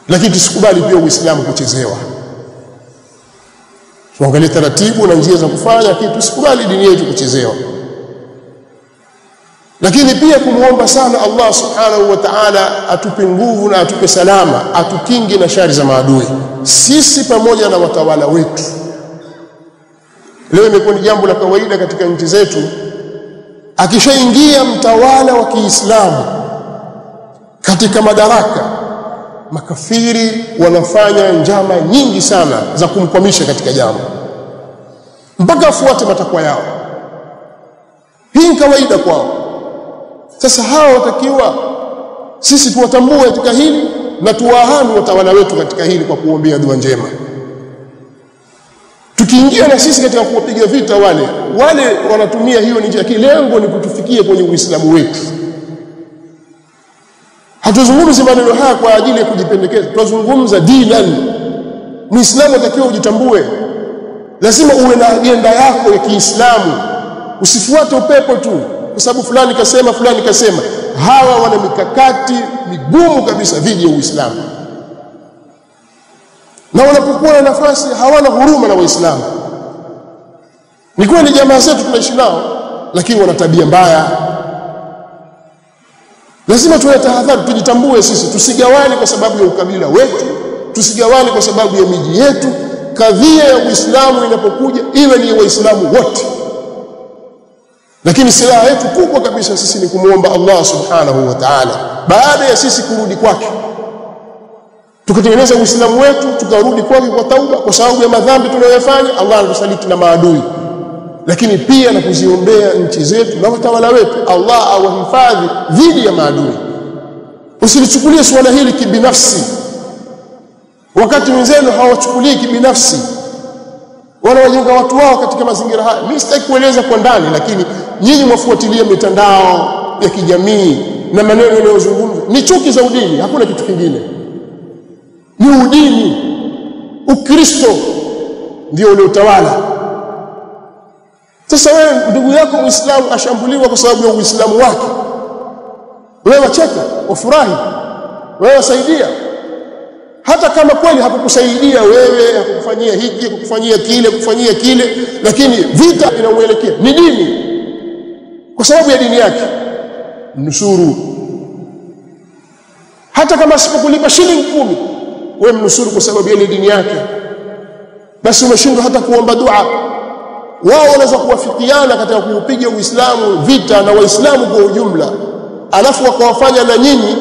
Lakini tusikubali pia Uislamu kuchezewa. Tuangalie taratibu na njia za kufanya, kitu tusikubali dini yetu kuchezewa. Lakini pia kumuomba sana Allah subhanahu wa ta'ala atupe nguvu na atupe salama, atukinge na shari za maadui, sisi pamoja na watawala wetu. Leo imekuwa ni jambo la kawaida katika nchi zetu, akishaingia mtawala wa Kiislamu katika madaraka, makafiri wanafanya njama nyingi sana za kumkwamisha katika jambo mpaka afuate matakwa yao. Hii ni kawaida kwao. Sasa hawa watakiwa sisi tuwatambue katika hili na tuwahami watawala wetu katika hili kwa kuombea dua njema. Tukiingia na sisi katika kuwapiga vita wale wanatumia hiyo njia, lengo ni kutufikia kwenye Uislamu wetu. Hatuzungumzi maneno haya kwa ajili ya kujipendekeza, tunazungumza dinan. Muislamu atakiwa ujitambue, lazima uwe na agenda yako ya Kiislamu, usifuate upepo tu kwa sababu fulani kasema fulani kasema. Hawa wana mikakati migumu kabisa dhidi ya Uislamu, na wanapokuwa na nafasi hawana huruma na Waislamu. Ni kweli jamaa zetu tunaishi nao, lakini wana tabia mbaya. Lazima tuwe tahadhari, tujitambue sisi, tusigawane kwa sababu ya ukabila wetu, tusigawane kwa sababu ya miji yetu. Kadhia ya Uislamu inapokuja iwe ni Waislamu wote. Lakini silaha yetu kubwa kabisa sisi ni kumuomba Allah subhanahu wa ta'ala, baada ya sisi kurudi kwake, tukatengeneza Uislamu wetu, tukarudi kwake kwa tauba, kwa sababu ya madhambi tunayofanya, Allah anatusaliti na maadui. Lakini pia na kuziombea nchi zetu na watawala wetu, Allah awahifadhi dhidi ya maadui. Usilichukulie swala hili kibinafsi, wakati wenzenu hawachukulii kibinafsi, wanawajenga watu wao katika mazingira haya. Mimi sitaki kueleza kwa ndani, lakini nyinyi mwafuatilia mitandao ya kijamii na maneno yanayozungumzwa ni chuki za udini, hakuna kitu kingine. Ni udini, Ukristo ndio ule utawala. Sasa wewe ndugu yako Muislamu ashambuliwa kwa sababu ya Uislamu wake, wewe wacheka, wafurahi, wewe wasaidia, hata kama kweli hakukusaidia wewe, hakukufanyia hiki, hakukufanyia kile, hakukufanyia kile, lakini vita inamuelekea ni dini, kwa sababu ya dini yake, mnusuru. Hata kama asipokulipa shilingi 10, wewe mnusuru kwa sababu ya dini yake. Basi umeshindwa hata kuomba dua. Wao wanaweza kuwafikiana katika kuupiga Uislamu vita na Waislamu kwa ujumla, alafu wakawafanya na nyinyi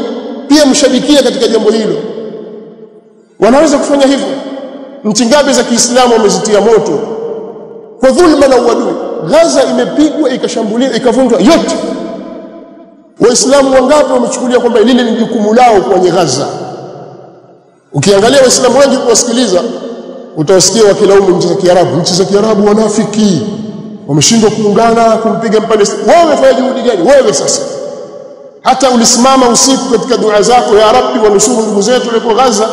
pia mshabikia katika jambo hilo. Wanaweza kufanya hivyo. Nchi ngapi za Kiislamu wamezitia moto kwa dhulma na uadui? Gaza imepigwa, ikashambuliwa, ikavunjwa yote. Waislamu wangapi wamechukulia kwamba lile ni jukumu lao kwenye Gaza? Ukiangalia Waislamu wengi kuwasikiliza, utawasikia wakilaumu nchi za Kiarabu. Nchi za Kiarabu wanafiki, wameshindwa kuungana kumpiga Mpalestina. Wewe umefanya juhudi gani wewe sasa? Hata ulisimama usiku katika dua zako, ya Rabbi wanusuru ndugu zetu walioko Gaza,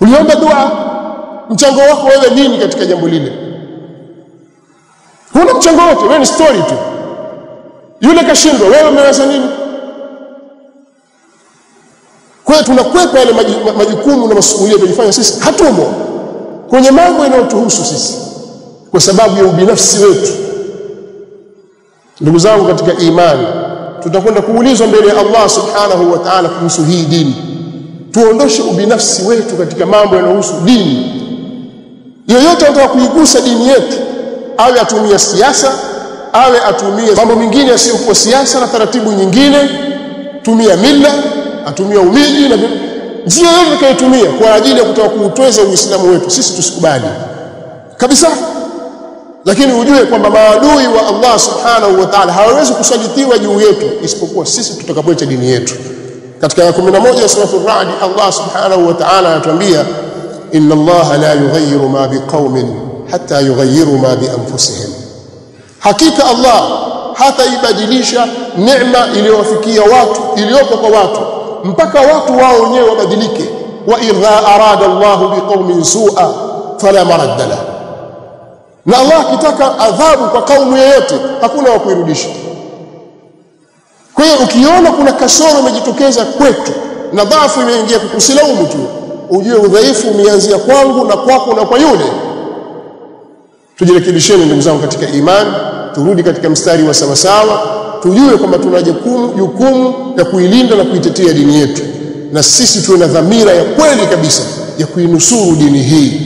uliomba dua. Mchango wako wewe nini katika jambo lile? Huna mchango wote, wewe ni story tu. Yule kashindwa, wewe umeweza nini? Kwa hiyo tunakwepa yale majukumu na masuhulia tunayofanya sisi, hatumo kwenye mambo yanayotuhusu sisi kwa sababu ya ubinafsi wetu. Ndugu zangu katika imani, tutakwenda kuulizwa mbele ya Allah subhanahu wa ta'ala kuhusu hii dini. Tuondoshe ubinafsi wetu katika mambo yanayohusu dini. Yeyote anataka kuigusa dini yetu, awe atumia siasa, awe atumie mambo mengine yasiyokuwa siasa na taratibu nyingine, tumia mila, atumia umiji na njia yoyote kaitumia kwa ajili ya kutaka kuutweza Uislamu wetu, sisi tusikubali kabisa. Lakini ujue kwamba maadui wa Allah subhanahu wa ta'ala hawawezi kusalitiwa juu yetu isipokuwa sisi tutakapoacha dini yetu. Katika aya 11 ya sura Ar-Ra'd, Allah subhanahu wa ta'ala anatuambia, inna Allah la yughayyiru ma biqaumin hatta yughayyiru ma bi anfusihim. Hakika Allah hataibadilisha neema iliyowafikia watu, iliyopo kwa watu, mpaka watu wao wenyewe wabadilike. Wa idha arada Allah biqaumin su'a fala maradda lahu. Na Allah akitaka adhabu kwa kaumu yoyote, hakuna wa kuirudisha. Kwa hiyo ukiona kuna kasoro imejitokeza kwetu, na dhaifu imeingia kukusilaumu tu, ujue udhaifu umeanzia kwangu na kwako na kwa yule. Tujirekebisheni ndugu zangu katika imani, turudi katika mstari wa sawasawa, tujue kwamba tuna jukumu ya kuilinda na kuitetea dini yetu, na sisi tuwe na dhamira ya kweli kabisa ya kuinusuru dini hii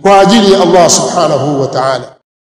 kwa ajili ya Allah subhanahu wa ta'ala.